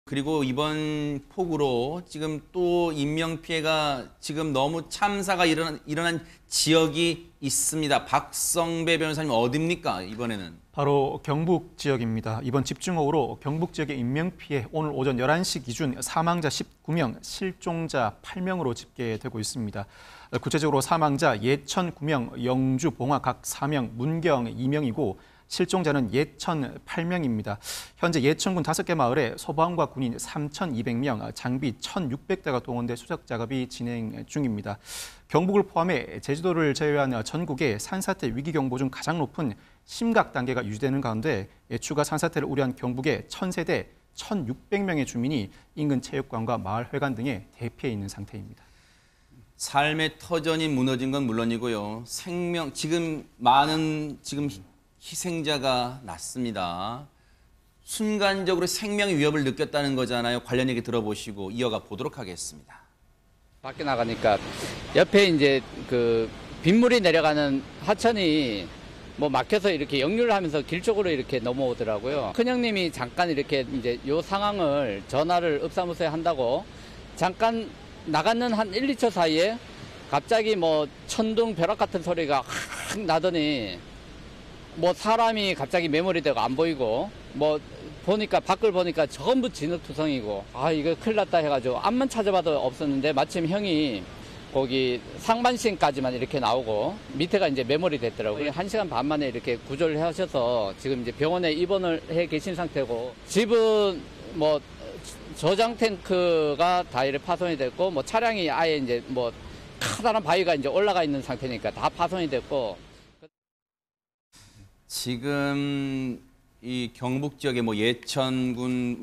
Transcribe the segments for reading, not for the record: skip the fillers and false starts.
그리고 이번 폭우로 지금 또 인명피해가 지금 너무 참사가 일어난 지역이 있습니다. 박성배 변호사님 어디입니까, 이번에는? 바로 경북 지역입니다. 이번 집중호우로 경북 지역의 인명피해 오늘 오전 11시 기준 사망자 19명, 실종자 8명으로 집계되고 있습니다. 구체적으로 사망자 예천 9명, 영주, 봉화 각 4명, 문경 2명이고 실종자는 예천 8명입니다. 현재 예천군 5개 마을에 소방과 군인 3,200명, 장비 1,600대가 동원돼 수색 작업이 진행 중입니다. 경북을 포함해 제주도를 제외한 전국의 산사태 위기경보 중 가장 높은 심각 단계가 유지되는 가운데 추가 산사태를 우려한 경북의 1,000세대 1,600명의 주민이 인근 체육관과 마을회관 등에 대피해 있는 상태입니다. 삶의 터전이 무너진 건 물론이고요. 많은 희생자가 났습니다. 순간적으로 생명의 위협을 느꼈다는 거잖아요. 관련 얘기 들어보시고 이어가 보도록 하겠습니다. 밖에 나가니까 옆에 이제 그 빗물이 내려가는 하천이 뭐 막혀서 이렇게 역류를 하면서 길 쪽으로 이렇게 넘어오더라고요. 큰형님이 잠깐 이렇게 이제 요 상황을 전화를 읍사무소에 한다고 잠깐 나가는 한 1, 2초 사이에 갑자기 뭐 천둥 벼락 같은 소리가 확 나더니 뭐 사람이 갑자기 매몰이 되고 안 보이고 뭐 보니까 밖을 보니까 전부 진흙투성이고 아 이거 큰일 났다 해가지고 앞만 찾아봐도 없었는데 마침 형이 거기 상반신까지만 이렇게 나오고 밑에가 이제 매몰이 됐더라고요. 1시간 반 만에 이렇게 구조를 하셔서 지금 이제 병원에 입원을 해 계신 상태고 집은 뭐 저장 탱크가 다 이렇게 파손이 됐고 뭐 차량이 아예 이제 뭐 커다란 바위가 이제 올라가 있는 상태니까 다 파손이 됐고 지금 이 경북 지역의 뭐 예천군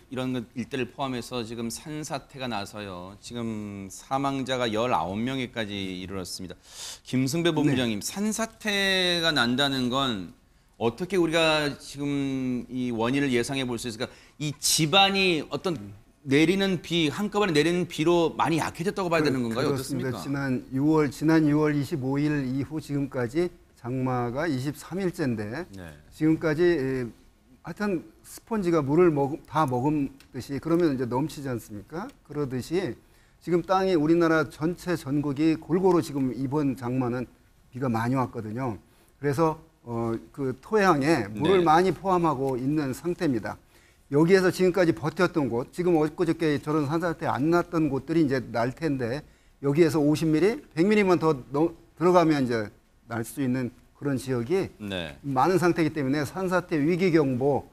이런 일대를 포함해서 지금 산사태가 나서요. 지금 사망자가 19명에까지 이르렀습니다. 김승배 본부장님, 산사태가 난다는 건 어떻게 우리가 지금 이 원인을 예상해 볼 수 있을까? 이 집안이 어떤 내리는 비, 한꺼번에 내리는 비로 많이 약해졌다고 봐야 되는 건가요? 그렇습니다. 어떻습니까? 지난 6월 25일 이후 지금까지 장마가 23일째인데 지금까지 하여튼 스펀지가 물을 다 먹듯이 그러면 이제 넘치지 않습니까? 그러듯이 지금 땅이 우리나라 전체 전국이 골고루 지금 이번 장마는 비가 많이 왔거든요. 그래서 그 토양에 물을 많이 포함하고 있는 상태입니다. 여기에서 지금까지 버텼던 곳, 지금 엊그저께 저런 산사태 안 났던 곳들이 이제 날 텐데 여기에서 50mm, 100mm만 더 들어가면 이제 날 수 있는 그런 지역이 많은 상태이기 때문에 산사태 위기경보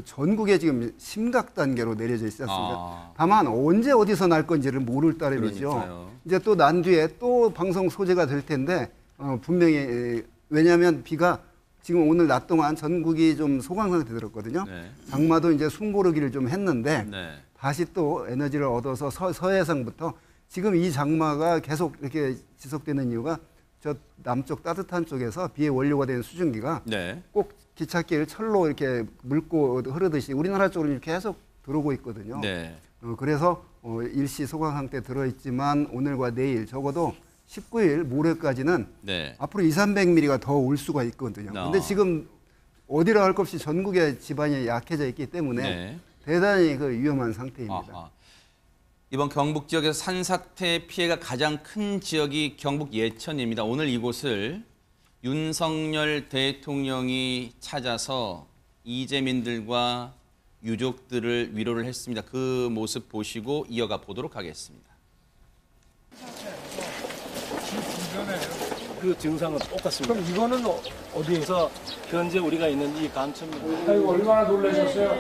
전국에 지금 심각 단계로 내려져 있지 않습니까? 다만 언제 어디서 날 건지를 모를 따름이죠. 그러니까요. 이제 또 난 뒤에 또 방송 소재가 될 텐데 분명히 왜냐하면 비가 지금 오늘 낮 동안 전국이 좀 소강 상태 들었거든요. 장마도 이제 숨고르기를 좀 했는데 다시 또 에너지를 얻어서 서해상부터 지금 이 장마가 계속 이렇게 지속되는 이유가 저 남쪽 따뜻한 쪽에서 비의 원료가 되는 수증기가 꼭 기찻길 철로 이렇게 물고 흐르듯이 우리나라 쪽으로 이렇게 계속 들어오고 있거든요. 그래서 일시 소강 상태에 들어있지만 오늘과 내일 적어도 19일 모레까지는 앞으로 200~300mm가 더 올 수가 있거든요. 근데 지금 어디로 할 것 없이 전국의 지반이 약해져 있기 때문에 대단히 그 위험한 상태입니다. 이번 경북 지역에서 산사태 피해가 가장 큰 지역이 경북 예천입니다. 오늘 이곳을 윤석열 대통령이 찾아서 이재민들과 유족들을 위로를 했습니다. 그 모습 보시고 이어가 보도록 하겠습니다. 그 증상은 똑같습니다. 그럼 이거는 어디에서 현재 우리가 있는 이 감천입니다. 아이고 얼마나 놀라셨어요?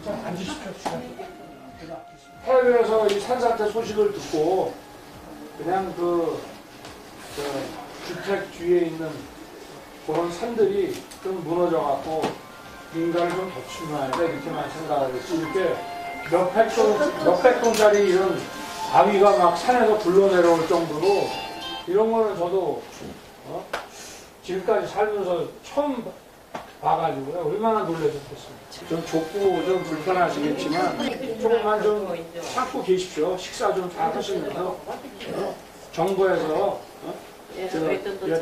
좀 앉으십시오. 해외에서 이 산사태 소식을 듣고 그냥 주택 주위에 있는 그런 산들이 좀 무너져갖고 인간을 좀 덮친나요 이렇게만 생각을 했지. 이렇게 몇백 동짜리 이런 바위가 막 산에서 굴러내려올 정도로 이런 거는 저도 지금까지 살면서 처음 봐가지고요. 얼마나 놀라셨겠어요. 좀 좁고 좀 불편하시겠지만 조금만 좀 참고 계십시오. 식사 좀 잘 하시면서 정부에서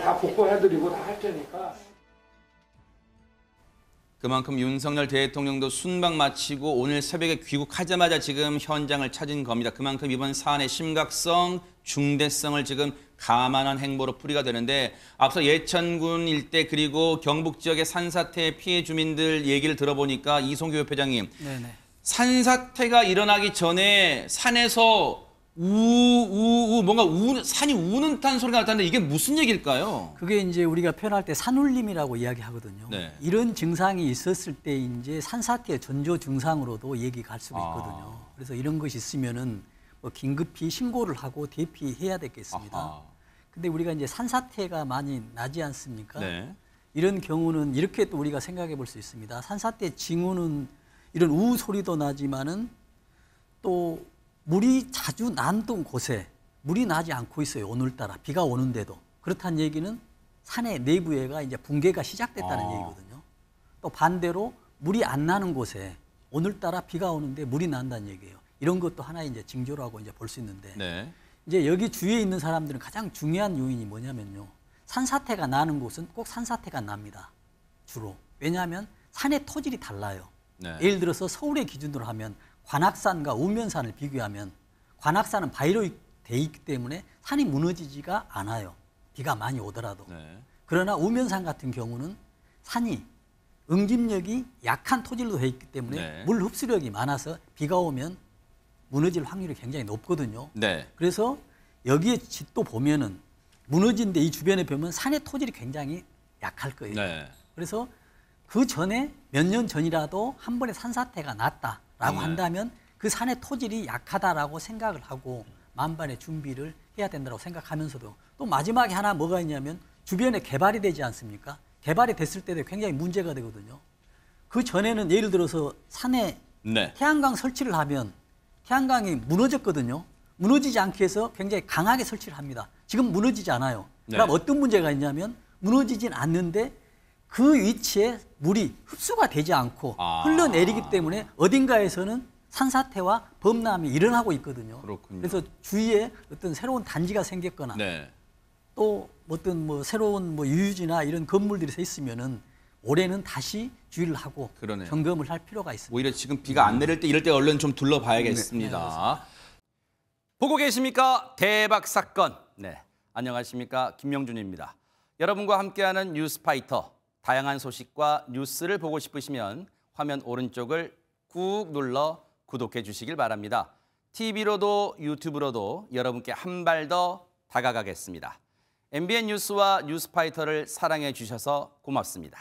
다 복구해드리고 다 할 테니까. 그만큼 윤석열 대통령도 순방 마치고 오늘 새벽에 귀국하자마자 지금 현장을 찾은 겁니다. 그만큼 이번 사안의 심각성, 중대성을 지금 감안한 행보로 풀이가 되는데 앞서 예천군 일대 그리고 경북 지역의 산사태 피해 주민들 얘기를 들어보니까 이송규 협회장님, 네네. 산사태가 일어나기 전에 산에서 산이 우는 듯한 소리가 났다는데 이게 무슨 얘기일까요? 그게 이제 우리가 표현할 때 산울림이라고 이야기하거든요. 네. 이런 증상이 있었을 때 이제 산사태 전조 증상으로도 얘기가 갈 수가 있거든요. 그래서 이런 것이 있으면은 뭐 긴급히 신고를 하고 대피해야 되겠습니다. 아하. 근데 우리가 이제 산사태가 많이 나지 않습니까? 네. 이런 경우는 이렇게 또 우리가 생각해 볼 수 있습니다. 산사태 징후는 이런 우 소리도 나지만은 또 물이 자주 난던 곳에 물이 나지 않고 있어요. 오늘따라 비가 오는데도. 그렇다는 얘기는 산의 내부에가 이제 붕괴가 시작됐다는 얘기거든요. 또 반대로 물이 안 나는 곳에 오늘따라 비가 오는데 물이 난다는 얘기예요. 이런 것도 하나의 이제 징조라고 이제 볼 수 있는데 네. 이제 여기 주위에 있는 사람들은 가장 중요한 요인이 뭐냐면요. 산사태가 나는 곳은 꼭 산사태가 납니다. 주로. 왜냐하면 산의 토질이 달라요. 네. 예를 들어서 서울의 기준으로 하면 관악산과 우면산을 비교하면 관악산은 바위로 돼 있기 때문에 산이 무너지지가 않아요. 비가 많이 오더라도. 네. 그러나 우면산 같은 경우는 산이 응집력이 약한 토질로 돼 있기 때문에 네. 물 흡수력이 많아서 비가 오면 무너질 확률이 굉장히 높거든요. 네. 그래서 여기에 짓도 보면은 무너진데 이 주변에 보면 산의 토질이 굉장히 약할 거예요. 네. 그래서 그 전에 몇 년 전이라도 한 번에 산사태가 났다라고 한다면 그 산의 토질이 약하다라고 생각을 하고 만반의 준비를 해야 된다고 생각하면서도 또 마지막에 하나 뭐가 있냐면 주변에 개발이 되지 않습니까? 개발이 됐을 때도 굉장히 문제가 되거든요. 그 전에는 예를 들어서 산에 네. 태양광 설치를 하면 태양광이 무너졌거든요. 무너지지 않게 해서 굉장히 강하게 설치를 합니다. 지금 무너지지 않아요. 그럼 네. 어떤 문제가 있냐면 무너지진 않는데 그 위치에 물이 흡수가 되지 않고 흘러내리기 때문에 어딘가에서는 산사태와 범람이 일어나고 있거든요. 그렇군요. 그래서 주위에 어떤 새로운 단지가 생겼거나 네. 또 어떤 뭐 새로운 뭐 유유지나 이런 건물들이 서 있으면은 올해는 다시 주의를 하고 그러네요. 점검을 할 필요가 있습니다. 오히려 지금 비가 안 내릴 때 이럴 때 얼른 좀 둘러봐야겠습니다. 보고 계십니까? 대박 사건. 네. 안녕하십니까? 김명준입니다. 여러분과 함께하는 뉴스파이터. 다양한 소식과 뉴스를 보고 싶으시면 화면 오른쪽을 꾹 눌러 구독해 주시길 바랍니다. TV로도 유튜브로도 여러분께 한 발 더 다가가겠습니다. MBN 뉴스와 뉴스파이터를 사랑해 주셔서 고맙습니다.